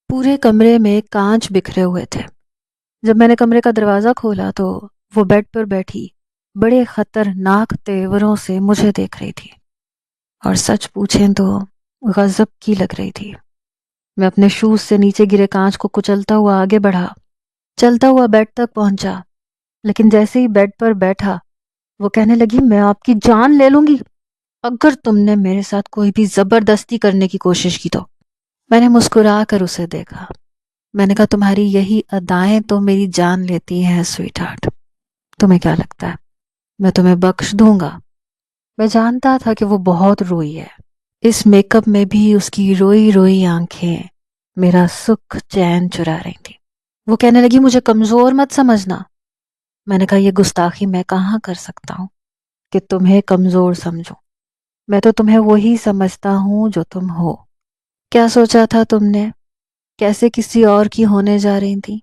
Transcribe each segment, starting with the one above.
پورے کمرے میں کانچ بکھرے ہوئے تھے۔ جب میں نے کمرے کا دروازہ کھولا تو وہ بیڈ پر بیٹھی بڑے خطرناک تیوروں سے مجھے دیکھ رہی تھی، اور سچ پوچھیں تو غضب کی لگ رہی تھی۔ میں اپنے شوز سے نیچے گرے کانچ کو کچلتا ہوا آگے بڑھا، چلتا ہوا بیڈ تک پہنچا، لیکن جیسے ہی بیڈ پر بیٹھا وہ کہنے لگی، میں آپ کی جان لے لوں گی اگر تم نے میرے ساتھ کوئی بھی زبردستی کرنے کی کوشش کی تو۔ میں نے مسکرا کر اسے دیکھا۔ میں نے کہا، تمہاری یہی ادائیں تو میری جان لیتی ہیں سویٹ ہارٹ۔ تمہیں کیا لگتا ہے میں تمہیں بخش دوں گا؟ میں جانتا تھا کہ وہ بہت روئی ہے۔ اس میک اپ میں بھی اس کی روئی روئی آنکھیں میرا سکھ چین چرا رہی تھی۔ وہ کہنے لگی، مجھے کمزور مت سمجھنا۔ میں نے کہا، یہ گستاخی میں کہاں کر سکتا ہوں کہ تمہیں کمزور سمجھوں؟ میں تو تمہیں وہی سمجھتا ہوں جو تم ہو۔ کیا سوچا تھا تم نے؟ کیسے کسی اور کی ہونے جا رہی تھی؟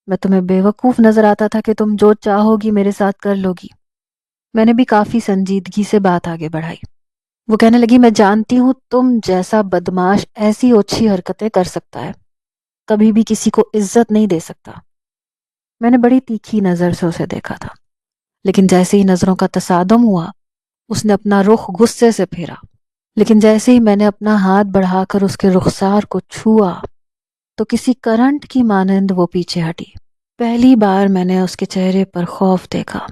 میں تمہیں بے وقوف نظر آتا تھا کہ تم جو چاہو گی میرے ساتھ کر لو گی۔ میں نے بھی کافی سنجیدگی سے بات آگے بڑھائی۔ وہ کہنے لگی، میں جانتی ہوں تم جیسا بدماش ایسی اوچھی حرکتیں کر سکتا ہے، کبھی بھی کسی کو عزت نہیں دے سکتا۔ میں نے بڑی تیکھی نظر سے اسے دیکھا تھا، لیکن جیسے ہی نظروں کا تصادم ہوا اس نے اپنا رخ غصے سے پھیرا، لیکن جیسے ہی میں نے اپنا ہاتھ بڑھا کر اس کے رخسار کو چھوا تو کسی کرنٹ کی مانند وہ پیچھے ہٹی۔ پہلی بار میں نے اس کے چہرے پر خوف دیکھا۔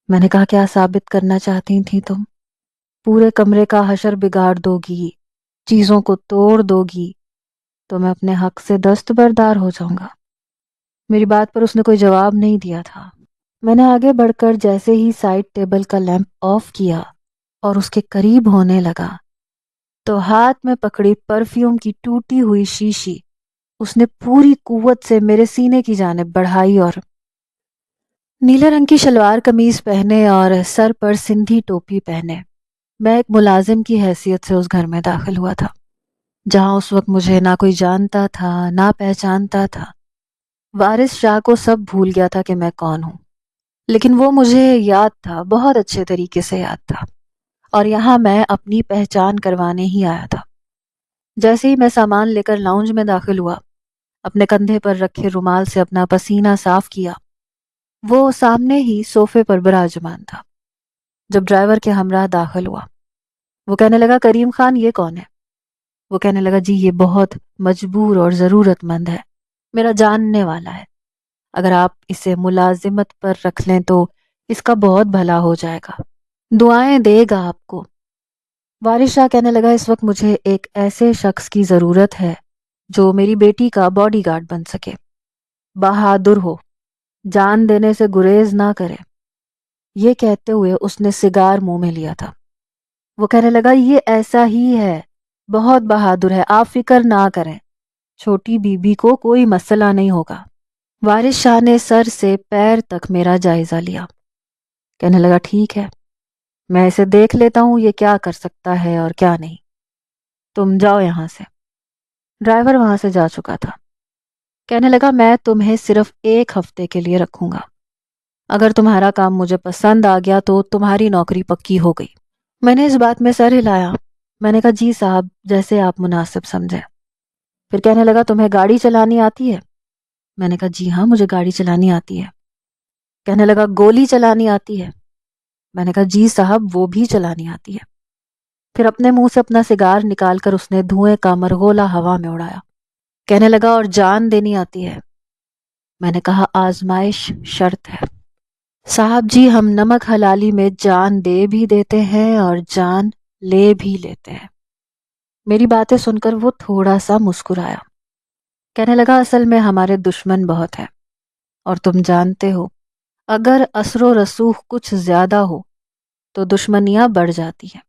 میں نے کہا، کیا ثابت کرنا چاہتی تھی تم؟ پورے کمرے کا حشر بگاڑ دو گی، چیزوں کو توڑ دو گی تو میں اپنے حق سے دستبردار ہو جاؤں گا۔ میری بات پر اس نے کوئی جواب نہیں دیا تھا۔ میں نے آگے بڑھ کر جیسے ہی سائڈ ٹیبل کا لیمپ آف کیا اور اس کے قریب ہونے لگا تو ہاتھ میں پکڑی پرفیوم کی ٹوٹی ہوئی شیشی اس نے پوری قوت سے میرے سینے کی جانب بڑھائی، اور نیلے رنگ کی شلوار قمیض پہنے اور سر پر سندھی ٹوپی پہنے میں ایک ملازم کی حیثیت سے اس گھر میں داخل ہوا تھا، جہاں اس وقت مجھے نہ کوئی جانتا تھا نہ پہچانتا تھا۔ وارث شاہ کو سب بھول گیا تھا کہ میں کون ہوں، لیکن وہ مجھے یاد تھا، بہت اچھے طریقے سے یاد تھا، اور یہاں میں اپنی پہچان کروانے ہی آیا تھا۔ جیسے ہی میں سامان لے کر لاؤنج میں داخل ہوا، اپنے کندھے پر رکھے رومال سے اپنا پسینہ صاف کیا، وہ سامنے ہی صوفے پر براجمان تھا۔ جب ڈرائیور کے ہمراہ داخل ہوا وہ کہنے لگا، کریم خان یہ کون ہے؟ وہ کہنے لگا، جی یہ بہت مجبور اور ضرورت مند ہے، میرا جاننے والا ہے، اگر آپ اسے ملازمت پر رکھ لیں تو اس کا بہت بھلا ہو جائے گا، دعائیں دے گا آپ کو۔ وارث شاہ کہنے لگا، اس وقت مجھے ایک ایسے شخص کی ضرورت ہے جو میری بیٹی کا باڈی گارڈ بن سکے، بہادر ہو، جان دینے سے گریز نہ کرے۔ یہ کہتے ہوئے اس نے سگار منہ میں لیا تھا۔ وہ کہنے لگا، یہ ایسا ہی ہے، بہت بہادر ہے، آپ فکر نہ کریں، چھوٹی بی بی کو کوئی مسئلہ نہیں ہوگا۔ وارث شاہ نے سر سے پیر تک میرا جائزہ لیا، کہنے لگا، ٹھیک ہے، میں اسے دیکھ لیتا ہوں یہ کیا کر سکتا ہے اور کیا نہیں، تم جاؤ یہاں سے۔ ڈرائیور وہاں سے جا چکا تھا۔ کہنے لگا، میں تمہیں صرف 1 ہفتے کے لیے رکھوں گا، اگر تمہارا کام مجھے پسند آ گیا تو تمہاری نوکری پکی ہو گئی۔ میں نے اس بات میں سر ہلایا۔ میں نے کہا، جی صاحب، جیسے آپ مناسب سمجھیں۔ پھر کہنے لگا، تمہیں گاڑی چلانی آتی ہے؟ میں نے کہا، جی ہاں، مجھے گاڑی چلانی آتی ہے۔ کہنے لگا، گولی چلانی آتی ہے؟ میں نے کہا، جی صاحب، وہ بھی چلانی آتی ہے۔ پھر اپنے منہ سے اپنا سگار نکال کر اس نے دھوئیں کا مرغولا ہوا میں اڑایا۔ کہنے لگا، اور جان دینی آتی ہے؟ میں نے کہا، آزمائش شرط ہے صاحب جی، ہم نمک حلالی میں جان دے بھی دیتے ہیں اور جان لے بھی لیتے ہیں۔ میری باتیں سن کر وہ تھوڑا سا مسکرایا۔ کہنے لگا، اصل میں ہمارے دشمن بہت ہیں، اور تم جانتے ہو اگر اثر و رسوخ کچھ زیادہ ہو تو دشمنیاں بڑھ جاتی ہیں،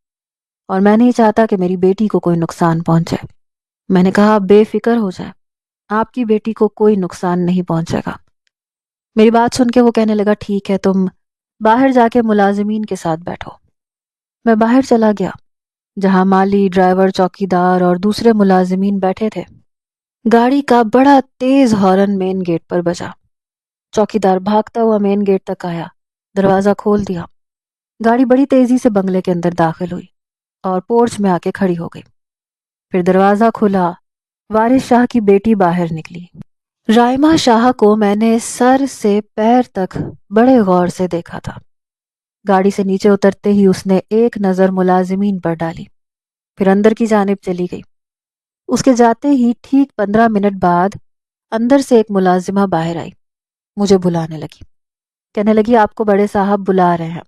اور میں نہیں چاہتا کہ میری بیٹی کو کوئی نقصان پہنچے۔ میں نے کہا، آپ بے فکر ہو جائیں، آپ کی بیٹی کو کوئی نقصان نہیں پہنچے گا۔ میری بات سن کے وہ کہنے لگا، ٹھیک ہے، تم باہر جا کے ملازمین کے ساتھ بیٹھو۔ میں باہر چلا گیا جہاں مالی، ڈرائیور، چوکیدار اور دوسرے ملازمین بیٹھے تھے۔ گاڑی کا بڑا تیز ہارن مین گیٹ پر بجا۔ چوکیدار بھاگتا ہوا مین گیٹ تک آیا، دروازہ کھول دیا۔ گاڑی بڑی تیزی سے بنگلے کے اندر داخل ہوئی اور پورچ میں آ کے کھڑی ہو گئی۔ پھر دروازہ کھلا، وارث شاہ کی بیٹی باہر نکلی۔ رائمہ شاہ کو میں نے سر سے پیر تک بڑے غور سے دیکھا تھا۔ گاڑی سے نیچے اترتے ہی اس نے ایک نظر ملازمین پر ڈالی، پھر اندر کی جانب چلی گئی۔ اس کے جاتے ہی ٹھیک 15 منٹ بعد اندر سے ایک ملازمہ باہر آئی، مجھے بلانے لگی، کہنے لگی آپ کو بڑے صاحب بلا رہے ہیں۔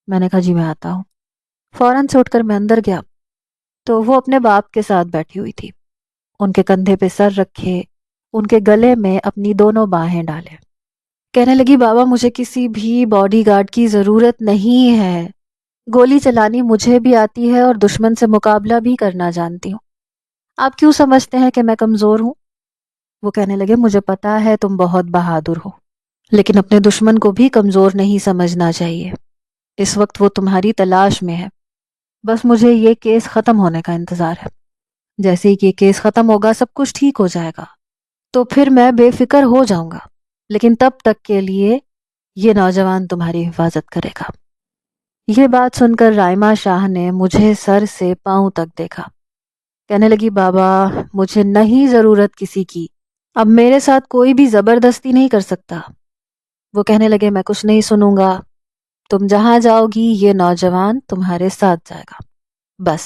میں نے کہا جی میں آتا ہوں۔ فوراً سے اٹھ کر میں اندر گیا تو وہ اپنے باپ کے ساتھ بیٹھی ہوئی تھی، ان کے کندھے پہ سر رکھے، ان کے گلے میں اپنی دونوں باہیں ڈالے۔ کہنے لگی بابا مجھے کسی بھی باڈی گارڈ کی ضرورت نہیں ہے، گولی چلانی مجھے بھی آتی ہے اور دشمن سے مقابلہ بھی کرنا جانتی ہوں، آپ کیوں سمجھتے ہیں کہ میں کمزور ہوں؟ وہ کہنے لگے مجھے پتا ہے تم بہت بہادر ہو، لیکن اپنے دشمن کو بھی کمزور نہیں سمجھنا چاہیے، اس وقت وہ تمہاری تلاش میں ہے، بس مجھے یہ کیس ختم ہونے کا انتظار ہے، جیسے ہی یہ کیس ختم ہوگا سب کچھ ٹھیک ہو جائے گا تو پھر میں بے فکر ہو جاؤں گا، لیکن تب تک کے لیے یہ نوجوان تمہاری حفاظت کرے گا۔ یہ بات سن کر رائمہ شاہ نے مجھے سر سے پاؤں تک دیکھا، کہنے لگی بابا مجھے نہیں ضرورت کسی کی، اب میرے ساتھ کوئی بھی زبردستی نہیں کر سکتا۔ وہ کہنے لگے میں کچھ نہیں سنوں گا، تم جہاں جاؤ گی یہ نوجوان تمہارے ساتھ جائے گا، بس۔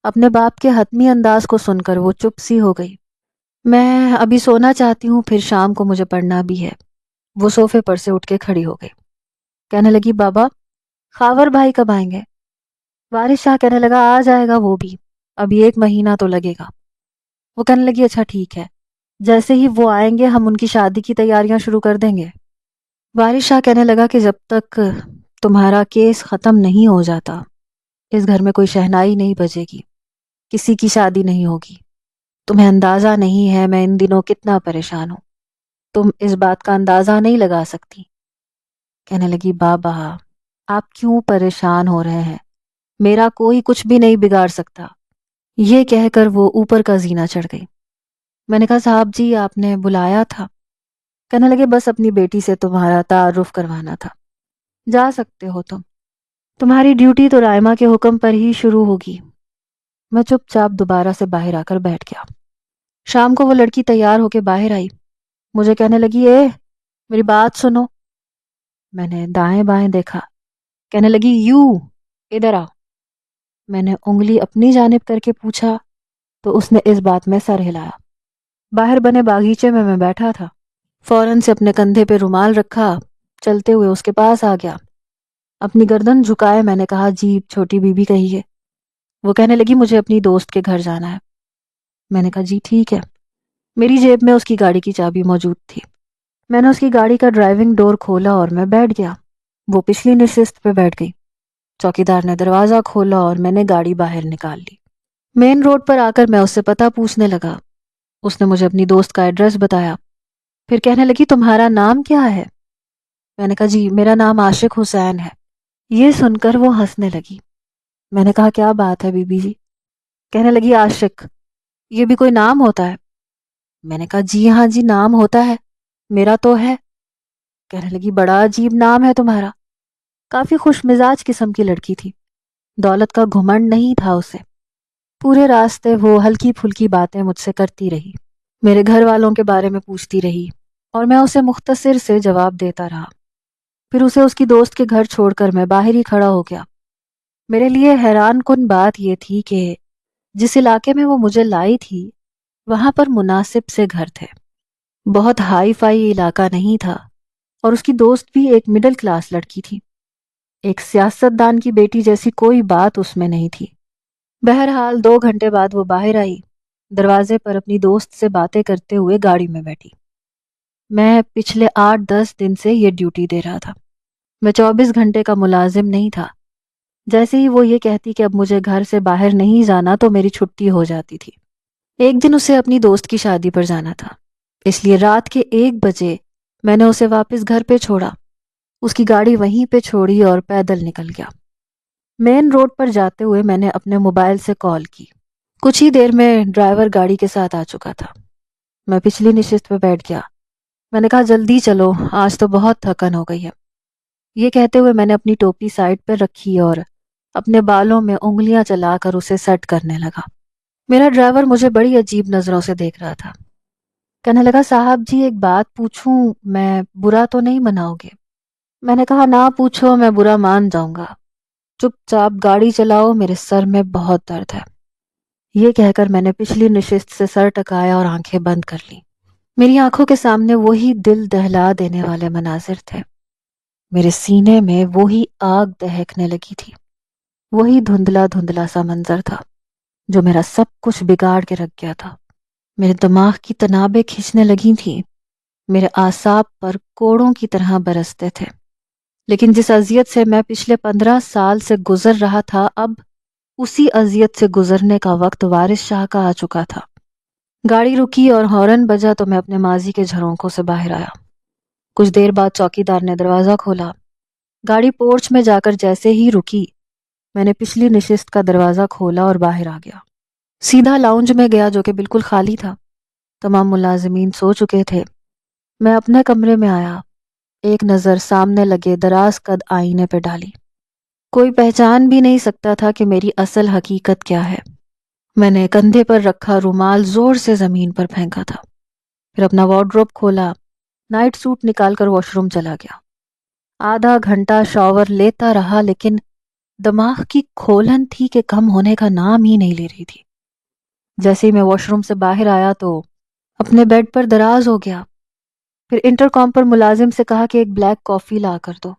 اپنے باپ کے حتمی انداز کو سن کر وہ چپ سی ہو گئی۔ میں ابھی سونا چاہتی ہوں، پھر شام کو مجھے پڑھنا بھی ہے۔ وہ صوفے پر سے اٹھ کے کھڑی ہو گئی، کہنے لگی بابا خاور بھائی کب آئیں گے؟ وارث شاہ کہنے لگا آ جائے گا وہ بھی، ابھی 1 مہینہ تو لگے گا۔ وہ کہنے لگی اچھا ٹھیک ہے، جیسے ہی وہ آئیں گے ہم ان کی شادی کی تیاریاں شروع کر دیں گے۔ وارث شاہ کہنے لگا کہ جب تک تمہارا کیس ختم نہیں ہو جاتا اس گھر میں کوئی شہنائی نہیں بجے گی، کسی کی شادی نہیں ہوگی۔ تمہیں اندازہ نہیں ہے میں ان دنوں کتنا پریشان ہوں، تم اس بات کا اندازہ نہیں لگا سکتی۔ کہنے لگی بابا آپ کیوں پریشان ہو رہے ہیں، میرا کوئی کچھ بھی نہیں بگاڑ سکتا۔ یہ کہہ کر وہ اوپر کا زینہ چڑھ گئی۔ میں نے کہا صاحب جی آپ نے بلایا تھا؟ کہنے لگے بس اپنی بیٹی سے تمہارا تعارف کروانا تھا، جا سکتے ہو تمہاری ڈیوٹی تو رائمہ کے حکم پر ہی شروع ہوگی۔ میں چپ چاپ دوبارہ سے باہر آ کر بیٹھ گیا۔ شام کو وہ لڑکی تیار ہو کے باہر آئی، مجھے کہنے لگی اے میری بات سنو۔ میں نے دائیں بائیں دیکھا، کہنے لگی یو ادھر آ۔ میں نے انگلی اپنی جانب کر کے پوچھا تو اس نے اس بات میں سر ہلایا۔ باہر بنے باغیچے میں بیٹھا تھا، فوراً سے اپنے کندھے پہ رومال رکھا، چلتے ہوئے اس کے پاس آ گیا۔ اپنی گردن جھکائے میں نے کہا جی چھوٹی بی بی کہیے۔ وہ کہنے لگی مجھے اپنی دوست کے گھر جانا ہے۔ میں نے کہا جی ٹھیک ہے۔ میری جیب میں اس کی گاڑی کی چابی موجود تھی، میں نے اس کی گاڑی کا ڈرائیونگ ڈور کھولا اور میں بیٹھ گیا۔ وہ پچھلی نشست پہ بیٹھ گئی۔ چوکیدار نے دروازہ کھولا اور میں نے گاڑی باہر نکال لی۔ مین روڈ پر آ کر میں اس سے پتہ پوچھنے لگا، اس نے مجھے اپنی دوست کا ایڈریس بتایا، پھر کہنے لگی تمہارا نام کیا ہے؟ میں نے کہا جی میرا نام عاشق حسین ہے۔ یہ سن کر وہ ہنسنے لگی۔ میں نے کہا کیا بات ہے بی بی جی؟ کہنے لگی عاشق یہ بھی کوئی نام ہوتا ہے؟ میں نے کہا جی ہاں جی نام ہوتا ہے، میرا تو ہے۔ کہنے لگی بڑا عجیب نام ہے تمہارا۔ کافی خوش مزاج قسم کی لڑکی تھی، دولت کا گھمنڈ نہیں تھا اسے۔ پورے راستے وہ ہلکی پھلکی باتیں مجھ سے کرتی رہی، میرے گھر والوں کے بارے میں پوچھتی رہی اور میں اسے مختصر سے جواب دیتا رہا۔ پھر اسے اس کی دوست کے گھر چھوڑ کر میں باہر ہی کھڑا ہو گیا۔ میرے لیے حیران کن بات یہ تھی کہ جس علاقے میں وہ مجھے لائی تھی وہاں پر مناسب سے گھر تھے، بہت ہائی فائی علاقہ نہیں تھا، اور اس کی دوست بھی ایک مڈل کلاس لڑکی تھی۔ ایک سیاست دان کی بیٹی جیسی کوئی بات اس میں نہیں تھی۔ بہرحال 2 گھنٹے بعد وہ باہر آئی، دروازے پر اپنی دوست سے باتیں کرتے ہوئے گاڑی میں بیٹھی۔ میں پچھلے 8-10 دن سے یہ ڈیوٹی دے رہا تھا، میں 24 گھنٹے کا ملازم نہیں تھا۔ جیسے ہی وہ یہ کہتی کہ اب مجھے گھر سے باہر نہیں جانا تو میری چھٹی ہو جاتی تھی۔ ایک دن اسے اپنی دوست کی شادی پر جانا تھا، اس لیے رات کے 1 بجے میں نے اسے واپس گھر پہ چھوڑا، اس کی گاڑی وہیں پہ چھوڑی اور پیدل نکل گیا۔ مین روڈ پر جاتے ہوئے میں نے اپنے موبائل سے کال کی۔ کچھ ہی دیر میں ڈرائیور گاڑی کے ساتھ آ چکا تھا۔ میں پچھلی نشست پہ بیٹھ گیا۔ میں نے کہا جلدی چلو آج تو بہت تھکن ہو گئی ہے۔ یہ کہتے ہوئے میں نے اپنی ٹوپی سائڈ پہ رکھی اور اپنے بالوں میں انگلیاں چلا کر اسے سیٹ کرنے لگا۔ میرا ڈرائیور مجھے بڑی عجیب نظروں سے دیکھ رہا تھا۔ کہنے لگا صاحب جی ایک بات پوچھوں، میں برا تو نہیں مناؤ گے؟ میں نے کہا نہ پوچھو، میں برا مان جاؤں گا، چپ چاپ گاڑی چلاؤ، میرے سر میں بہت درد ہے۔ یہ کہہ کر میں نے پچھلی نشست سے سر ٹکایا اور آنکھیں بند کر لی۔ میری آنکھوں کے سامنے وہی دل دہلا دینے والے مناظر تھے، میرے سینے میں وہی آگ دہکنے لگی تھی، وہی دھندلا دھندلا سا منظر تھا جو میرا سب کچھ بگاڑ کے رکھ گیا تھا۔ میرے دماغ کی تنابیں کھنچنے لگی تھیں، میرے اعصاب پر کوڑوں کی طرح برستے تھے۔ لیکن جس اذیت سے میں پچھلے 15 سال سے گزر رہا تھا، اب اسی اذیت سے گزرنے کا وقت وارث شاہ کا آ چکا تھا۔ گاڑی رکی اور ہارن بجا تو میں اپنے ماضی کے جھرونکوں سے باہر آیا۔ کچھ دیر بعد چوکی دار نے دروازہ کھولا۔ گاڑی پورچ میں جا کر جیسے ہی رکی، میں نے پچھلی نشست کا دروازہ کھولا اور باہر آ گیا۔ سیدھا لاؤنج میں گیا جو کہ بالکل خالی تھا، تمام ملازمین سو چکے تھے۔ میں اپنے کمرے میں آیا، ایک نظر سامنے لگے دراز قد آئینے پہ ڈالی۔ کوئی پہچان بھی نہیں سکتا تھا کہ میری اصل حقیقت کیا ہے۔ میں نے کندھے پر رکھا رومال زور سے زمین پر پھینکا تھا، پھر اپنا وارڈروب کھولا، نائٹ سوٹ نکال کر واش روم چلا گیا۔ آدھا گھنٹہ شاور لیتا رہا، لیکن دماغ کی کھولن تھی کہ کم ہونے کا نام ہی نہیں لے رہی تھی۔ جیسے ہی میں واش روم سے باہر آیا تو اپنے بیڈ پر دراز ہو گیا، پھر انٹرکام پر ملازم سے کہا کہ ایک بلیک کافی لا کر دو۔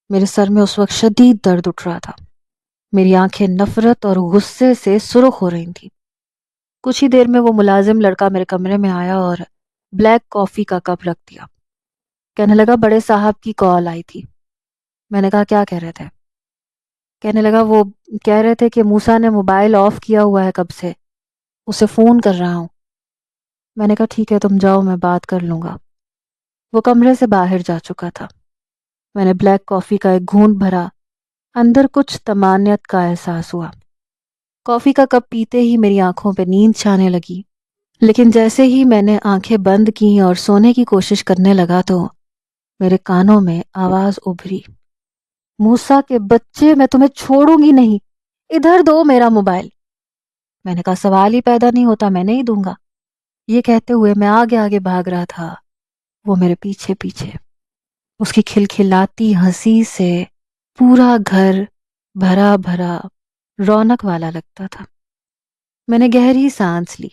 میرے سر میں اس وقت شدید درد اٹھ رہا تھا، میری آنکھیں نفرت اور غصے سے سرخ ہو رہی تھیں۔ کچھ ہی دیر میں وہ ملازم لڑکا میرے کمرے میں آیا اور بلیک کافی کا کپ رکھ دیا۔ کہنے لگا بڑے صاحب کی کال آئی تھی۔ میں نے کہا کیا کہہ رہے تھے؟ کہنے لگا وہ کہہ رہے تھے کہ موسیٰ نے موبائل آف کیا ہوا ہے کب سے، اسے فون کر رہا ہوں۔ میں نے کہا ٹھیک ہے تم جاؤ، میں بات کر لوں گا۔ وہ کمرے سے باہر جا چکا تھا۔ میں نے بلیک کافی کا ایک گھونٹ بھرا، اندر کچھ طمانینت کا احساس ہوا۔ کافی کا کپ پیتے ہی میری آنکھوں پہ نیند چھانے لگی، لیکن جیسے ہی میں نے آنکھیں بند کیں اور سونے کی کوشش کرنے لگا تو میرے کانوں میں آواز ابھری، موسیٰ کے بچے میں تمہیں چھوڑوں گی نہیں، ادھر دو میرا موبائل۔ میں نے کہا سوال ہی پیدا نہیں ہوتا، میں نہیں دوں گا۔ یہ کہتے ہوئے میں آگے آگے بھاگ رہا تھا، وہ میرے پیچھے پیچھے۔ اس کی کھلکھلاتی ہنسی سے پورا گھر بھرا بھرا رونق والا لگتا تھا۔ میں نے گہری سانس لی۔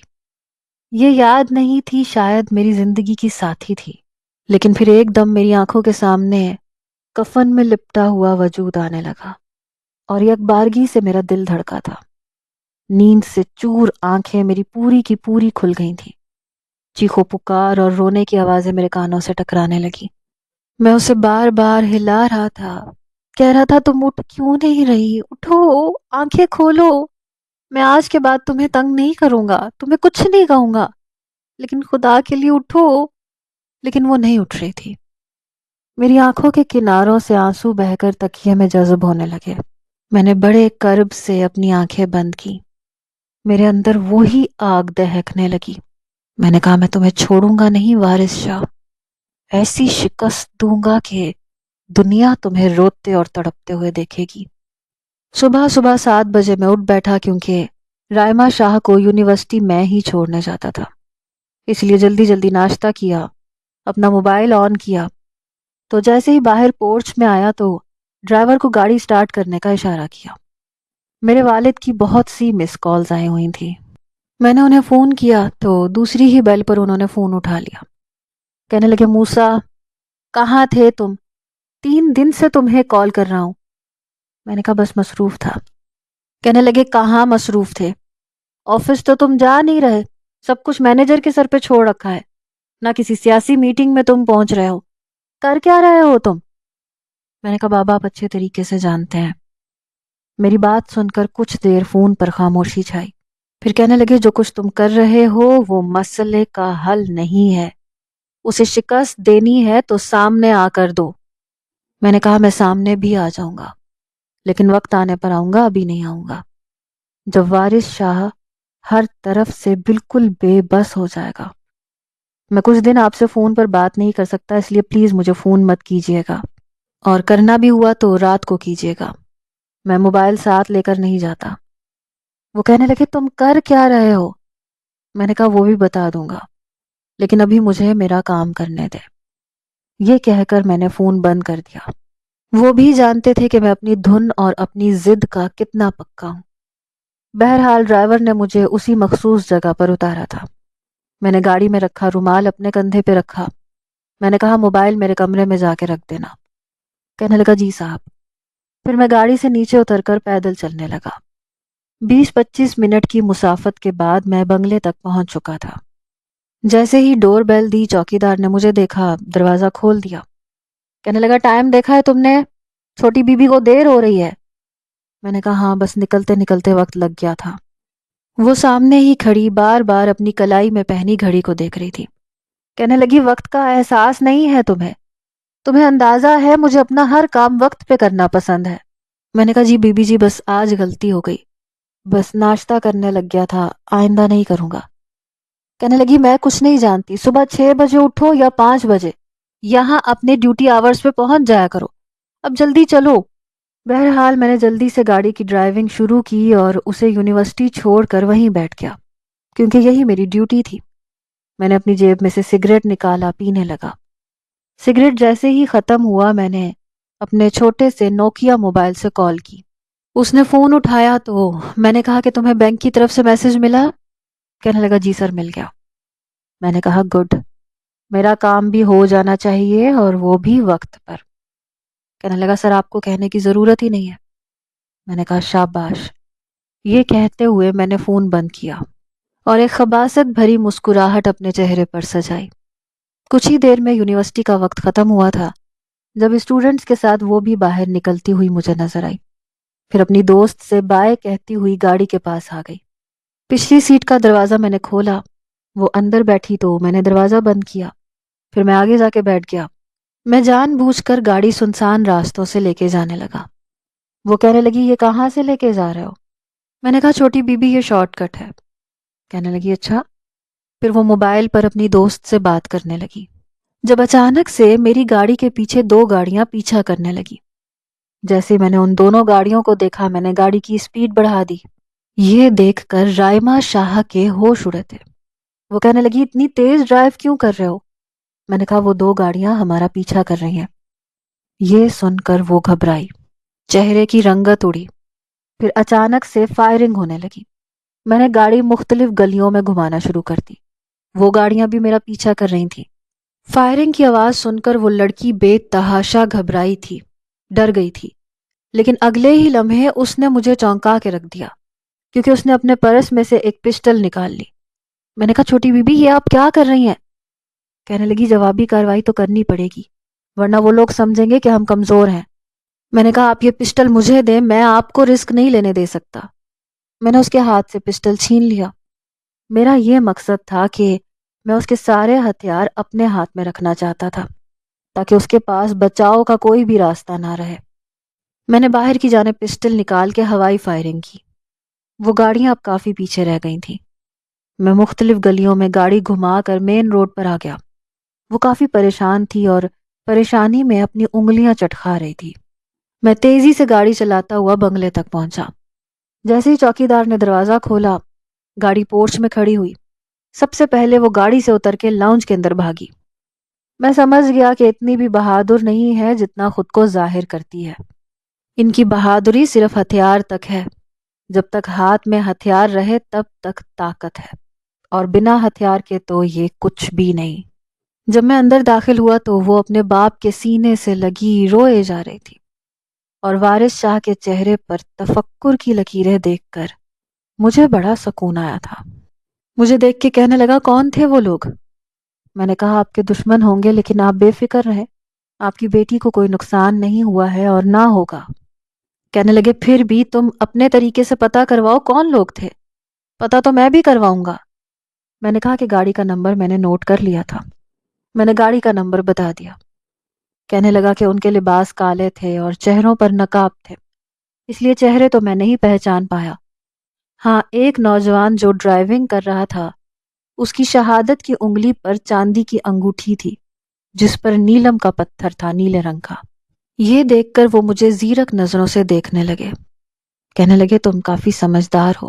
یہ یاد نہیں تھی، شاید میری زندگی کی ساتھی تھی، لیکن پھر ایک دم میری آنکھوں کے سامنے کفن میں لپٹا ہوا وجود آنے لگا اور یک بارگی سے میرا دل دھڑکا تھا۔ نیند سے چور آنکھیں میری پوری کی پوری کھل گئی تھیں۔ چیخو پکار اور رونے کی آوازیں میرے کانوں سے ٹکرانے لگی۔ میں اسے بار بار ہلا رہا تھا، کہہ رہا تھا تم اٹھ کیوں نہیں رہی، اٹھو، آنکھیں کھولو، میں آج کے بعد تمہیں تنگ نہیں کروں گا، تمہیں کچھ نہیں کہوں گا، لیکن خدا کے لیے اٹھو۔ لیکن وہ نہیں اٹھ رہی تھی۔ میری آنکھوں کے کناروں سے آنسو بہہ کر تکیے میں جذب ہونے لگے۔ میں نے بڑے کرب سے اپنی آنکھیں بند کی، میرے اندر وہی آگ دہکنے لگی۔ میں نے کہا میں تمہیں چھوڑوں گا نہیں وارث شاہ، ایسی شکست دوں گا کہ دنیا تمہیں روتے اور تڑپتے ہوئے دیکھے گی۔ صبح 7 بجے میں اٹھ بیٹھا، کیونکہ رائمہ شاہ کو یونیورسٹی میں ہی چھوڑنے جاتا تھا، اس لیے جلدی جلدی ناشتہ کیا، اپنا موبائل آن کیا تو جیسے ہی باہر پورچ میں آیا تو ڈرائیور کو گاڑی سٹارٹ کرنے کا اشارہ کیا۔ میرے والد کی بہت سی مس کالز آئی ہوئی تھی۔ میں نے انہیں فون کیا تو دوسری ہی بیل پر انہوں نے فون اٹھا لیا۔ کہنے لگے موسیٰ کہاں تھے تم؟ 3 دن سے تمہیں کال کر رہا ہوں۔ میں نے کہا بس مصروف تھا۔ کہنے لگے کہاں مصروف تھے؟ آفس تو تم جا نہیں رہے، سب کچھ مینیجر کے سر پہ چھوڑ رکھا ہے، نہ کسی سیاسی میٹنگ میں تم پہنچ رہے ہو، کر کیا رہے ہو تم؟ میں نے کہا بابا آپ اچھے طریقے سے جانتے ہیں۔ میری بات سن کر کچھ دیر فون پر خاموشی چھائی، پھر کہنے لگے جو کچھ تم کر رہے ہو وہ مسئلے کا حل نہیں ہے، اسے شکست دینی ہے تو سامنے آ کر دو۔ میں نے کہا میں سامنے بھی آ جاؤں گا، لیکن وقت آنے پر آؤں گا، ابھی نہیں آؤں گا، جب وارث شاہ ہر طرف سے بالکل بے بس ہو جائے گا۔ میں کچھ دن آپ سے فون پر بات نہیں کر سکتا، اس لیے پلیز مجھے فون مت کیجیے گا، اور کرنا بھی ہوا تو رات کو کیجیے گا، میں موبائل ساتھ لے کر نہیں جاتا۔ وہ کہنے لگے تم کر کیا رہے ہو؟ میں نے کہا وہ بھی بتا دوں گا، لیکن ابھی مجھے میرا کام کرنے دے۔ یہ کہہ کر میں نے فون بند کر دیا۔ وہ بھی جانتے تھے کہ میں اپنی دھن اور اپنی ضد کا کتنا پکا ہوں۔ بہرحال ڈرائیور نے مجھے اسی مخصوص جگہ پر اتارا تھا۔ میں نے گاڑی میں رکھا رومال اپنے کندھے پہ رکھا۔ میں نے کہا موبائل میرے کمرے میں جا کے رکھ دینا۔ کہنے لگا جی صاحب۔ پھر میں گاڑی سے نیچے اتر کر پیدل چلنے لگا۔ 20-25 منٹ کی مسافت کے بعد میں بنگلے تک پہنچ چکا تھا۔ جیسے ہی ڈور بیل دی چوکیدار نے مجھے دیکھا، دروازہ کھول دیا۔ کہنے لگا ٹائم دیکھا ہے تم نے؟ چھوٹی بی بی کو دیر ہو رہی ہے۔ میں نے کہا ہاں، بس نکلتے نکلتے وقت لگ گیا تھا۔ وہ سامنے ہی کھڑی بار بار اپنی کلائی میں پہنی گھڑی کو دیکھ رہی تھی۔ کہنے لگی وقت کا احساس نہیں ہے تمہیں؟ تمہیں اندازہ ہے مجھے اپنا ہر کام وقت پہ کرنا پسند ہے۔ میں نے کہا جی بی بی جی، بس آج غلطی ہو گئی، بس ناشتہ کرنے لگ گیا تھا، آئندہ نہیں کروں گا۔ کہنے لگی میں کچھ نہیں جانتی، صبح 6 بجے اٹھو یا 5 بجے، یہاں اپنے ڈیوٹی آورز پہ پہنچ جایا کرو، اب جلدی چلو۔ بہرحال میں نے جلدی سے گاڑی کی ڈرائیونگ شروع کی اور اسے یونیورسٹی چھوڑ کر وہیں بیٹھ گیا، کیونکہ یہی میری ڈیوٹی تھی۔ میں نے اپنی جیب میں سے سگریٹ نکالا، پینے لگا۔ سگریٹ جیسے ہی ختم ہوا میں نے اپنے چھوٹے سے نوکیا موبائل سے کال کی۔ اس نے فون اٹھایا تو میں نے کہا کہ تمہیں بینک کی طرف سے میسج ملا؟ کہنے لگا جی سر مل گیا۔ میں نے کہا گڈ، میرا کام بھی ہو جانا چاہیے اور وہ بھی وقت پر۔ کہنے لگا سر آپ کو کہنے کی ضرورت ہی نہیں ہے۔ میں نے کہا شاباش۔ یہ کہتے ہوئے میں نے فون بند کیا اور ایک خباثت بھری مسکراہٹ اپنے چہرے پر سجائی۔ کچھ ہی دیر میں یونیورسٹی کا وقت ختم ہوا تھا جب اسٹوڈنٹس کے ساتھ وہ بھی باہر نکلتی ہوئی مجھے نظر آئی۔ پھر اپنی دوست سے بائے کہتی ہوئی گاڑی کے پاس آ گئی۔ پچھلی سیٹ کا دروازہ میں نے کھولا، وہ اندر بیٹھی تو میں نے دروازہ بند کیا۔ پھر میں آگے جا کے بیٹھ گیا۔ میں جان بوجھ کر گاڑی سنسان راستوں سے لے کے جانے لگا۔ وہ کہنے لگی یہ کہاں سے لے کے جا رہے ہو؟ میں نے کہا چھوٹی بی بی یہ شارٹ کٹ ہے۔ کہنے لگی اچھا۔ پھر وہ موبائل پر اپنی دوست سے بات کرنے لگی جب اچانک سے میری گاڑی کے پیچھے 2 گاڑیاں پیچھا کرنے لگی۔ جیسے میں نے ان دونوں گاڑیوں کو دیکھا میں نے گاڑی کی سپیڈ بڑھا دی۔ یہ دیکھ کر رائمہ شاہ کے ہوش اڑے تھے۔ وہ کہنے لگی اتنی تیز ڈرائیو کیوں کر رہے ہو؟ میں نے کہا وہ 2 گاڑیاں ہمارا پیچھا کر رہی ہیں۔ یہ سن کر وہ گھبرائی، چہرے کی رنگت اڑی، پھر اچانک سے فائرنگ ہونے لگی۔ میں نے گاڑی مختلف گلیوں میں گھمانا شروع کر دی۔ وہ گاڑیاں بھی میرا پیچھا کر رہی تھیں۔ فائرنگ کی آواز سن کر وہ لڑکی بے تحاشا گھبرائی تھی، ڈر گئی تھی، لیکن اگلے ہی لمحے اس نے مجھے چونکا کے رکھ دیا کیونکہ اس نے اپنے پرس میں سے ایک پسٹل نکال لی۔ میں نے کہا چھوٹی بی بی یہ آپ کیا کر رہی ہیں؟ کہنے لگی جوابی کارروائی تو کرنی پڑے گی ورنہ وہ لوگ سمجھیں گے کہ ہم کمزور ہیں۔ میں نے کہا آپ یہ پسٹل مجھے دیں، میں آپ کو رسک نہیں لینے دے سکتا۔ میں نے اس کے ہاتھ سے پسٹل چھین لیا۔ میرا یہ مقصد تھا کہ میں اس کے سارے ہتھیار اپنے ہاتھ میں رکھنا چاہتا تھا تاکہ اس کے پاس بچاؤ کا کوئی بھی راستہ نہ رہے۔ میں نے باہر کی جانب پسٹل نکال کے ہوائی فائرنگ کی۔ وہ گاڑیاں اب کافی پیچھے رہ گئی تھیں۔ میں مختلف گلیوں میں گاڑی گھما کر مین روڈ پر آ گیا۔ وہ کافی پریشان تھی اور پریشانی میں اپنی انگلیاں چٹکا رہی تھی۔ میں تیزی سے گاڑی چلاتا ہوا بنگلے تک پہنچا۔ جیسے ہی چوکیدار نے دروازہ کھولا، گاڑی پورچ میں کھڑی ہوئی۔ سب سے پہلے وہ گاڑی سے اتر کے لاؤنج کے اندر بھاگی۔ میں سمجھ گیا کہ اتنی بھی بہادر نہیں ہے جتنا خود کو ظاہر کرتی ہے۔ ان کی بہادری صرف ہتھیار تک ہے، جب تک ہاتھ میں ہتھیار رہے تب تک طاقت ہے، اور بنا ہتھیار کے تو یہ کچھ بھی نہیں۔ جب میں اندر داخل ہوا تو وہ اپنے باپ کے سینے سے لگی روئے جا رہی تھی، اور وارث شاہ کے چہرے پر تفکر کی لکیریں دیکھ کر مجھے بڑا سکون آیا تھا۔ مجھے دیکھ کے کہنے لگا کون تھے وہ لوگ؟ میں نے کہا آپ کے دشمن ہوں گے لیکن آپ بے فکر رہیں، آپ کی بیٹی کو کوئی نقصان نہیں ہوا ہے اور نہ ہوگا۔ کہنے لگے پھر بھی تم اپنے طریقے سے پتہ کرواؤ کون لوگ تھے، پتہ تو میں بھی کرواؤں گا۔ میں نے کہا کہ گاڑی کا نمبر میں نے نوٹ کر لیا تھا۔ میں نے گاڑی کا نمبر بتا دیا۔ کہنے لگا کہ ان کے لباس کالے تھے اور چہروں پر نقاب تھے، اس لیے چہرے تو میں نہیں پہچان پایا۔ ہاں، ایک نوجوان جو ڈرائیونگ کر رہا تھا، اس کی شہادت کی انگلی پر چاندی کی انگوٹھی تھی جس پر نیلم کا پتھر تھا، نیلے رنگ کا۔ یہ دیکھ کر وہ مجھے زیرک نظروں سے دیکھنے لگے۔ کہنے لگے تم کافی سمجھدار ہو،